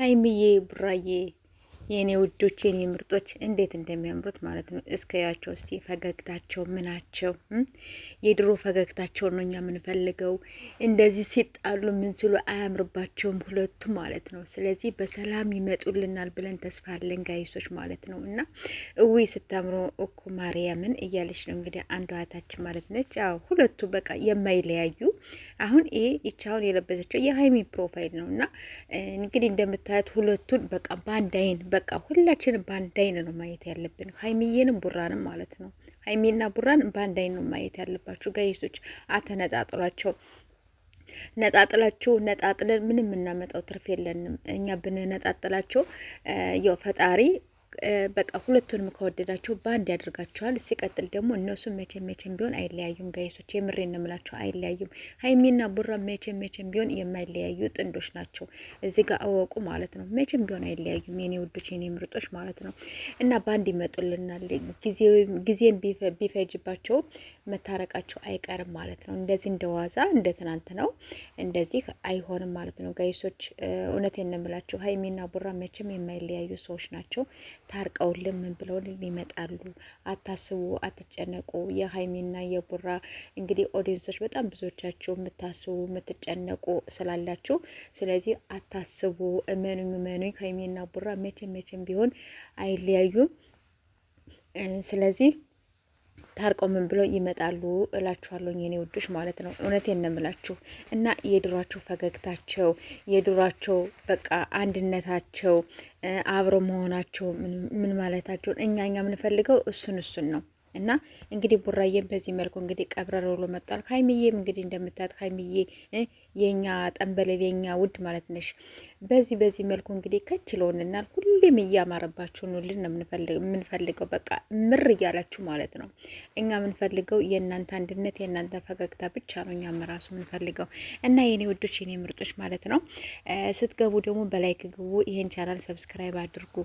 ሀይሚዬ ቡራዬ የኔ ውዶች የኔ ምርጦች እንዴት እንደሚያምሩት ማለት ነው። እስከያቸው እስቲ ፈገግታቸው ምናቸው የድሮ ፈገግታቸው ነው እኛ የምንፈልገው። እንደዚህ ሲጣሉ ምን ሲሉ አያምርባቸውም ሁለቱ ማለት ነው። ስለዚህ በሰላም ይመጡልናል ብለን ተስፋ አለን ጋይሶች ማለት ነው። እና እዊ ስታምሮ እኮ ማርያምን እያለች ነው እንግዲህ አንዷ እህታችን ማለት ነች። አዎ ሁለቱ በቃ የማይለያዩ አሁን ይሄ ይቻውን የለበሰችው የሀይሚ ፕሮፋይል ነው እና እንግዲህ እንደምታዩት ሁለቱን በቃ በአንድ አይን በቃ ሁላችንም በአንድ አይን ነው ማየት ያለብን፣ ሀይሚዬንም ቡራንም ማለት ነው። ሀይሚና ቡራን በአንድ አይን ነው ማየት ያለባችሁ ጋይሶች። አተነጣጥሏቸው ነጣጥለን ምንም የምናመጣው ትርፍ የለንም። እኛ ብንነጣጥላቸው ያው ፈጣሪ በቃ ሁለቱንም ከወደዳቸው በአንድ ያደርጋቸዋል። ሲቀጥል ደግሞ እነሱ መቼም ቢሆን አይለያዩም ጋይሶች፣ የምሬን ነው የምላቸው አይለያዩም። ሀይሚና ቡራ መቼም ቢሆን የማይለያዩ ጥንዶች ናቸው። እዚህ ጋር አወቁ ማለት ነው። መቼም ቢሆን አይለያዩም የኔ ውዶች የኔ ምርጦች ማለት ነው። እና በአንድ ይመጡልናል። ጊዜም ቢፈጅባቸው መታረቃቸው አይቀርም ማለት ነው። እንደዚህ እንደዋዛ እንደ ትናንት ነው እንደዚህ አይሆንም ማለት ነው ጋይሶች። እውነቴን ነው የምላቸው ሀይሚና ቡራ መቼም የማይለያዩ ሰዎች ናቸው። ታርቀውልን ምን ብለውልን ይመጣሉ። አታስቡ፣ አትጨነቁ። የሀይሚና የቡራ እንግዲህ ኦዲየንሶች በጣም ብዙዎቻችሁ የምታስቡ የምትጨነቁ ስላላችሁ፣ ስለዚህ አታስቡ፣ እመኑኝ ሀይሚና ቡራ መቼም ቢሆን አይለያዩም። ስለዚህ ታርቀው ምን ብለው ይመጣሉ እላችኋለሁ የኔ ውዶች ማለት ነው። እውነቴን ነው የምላችሁ እና የድሯቸው ፈገግታቸው የድሯቸው በቃ አንድነታቸው አብሮ መሆናቸው ምን ማለታቸውን እኛ የምንፈልገው እሱን ነው። እና እንግዲህ ቡራዬም በዚህ መልኩ እንግዲህ ቀብረር ብሎ መጣል። ሀይሚዬም እንግዲህ እንደምታዩት ሀይሚዬ የኛ ጠንበለል የኛ ውድ ማለት ነሽ። በዚህ መልኩ እንግዲህ ከችለውንናል። ሁሌም እያማረባችሁ ኑልን ነው የምንፈልገው። በቃ ምር እያላችሁ ማለት ነው። እኛ የምንፈልገው የእናንተ አንድነት የእናንተ ፈገግታ ብቻ ነው። እኛም ራሱ የምንፈልገው እና የኔ ውዶች የኔ ምርጦች ማለት ነው። ስትገቡ ደግሞ በላይክ ግቡ። ይሄን ቻናል ሰብስክራይብ አድርጉ።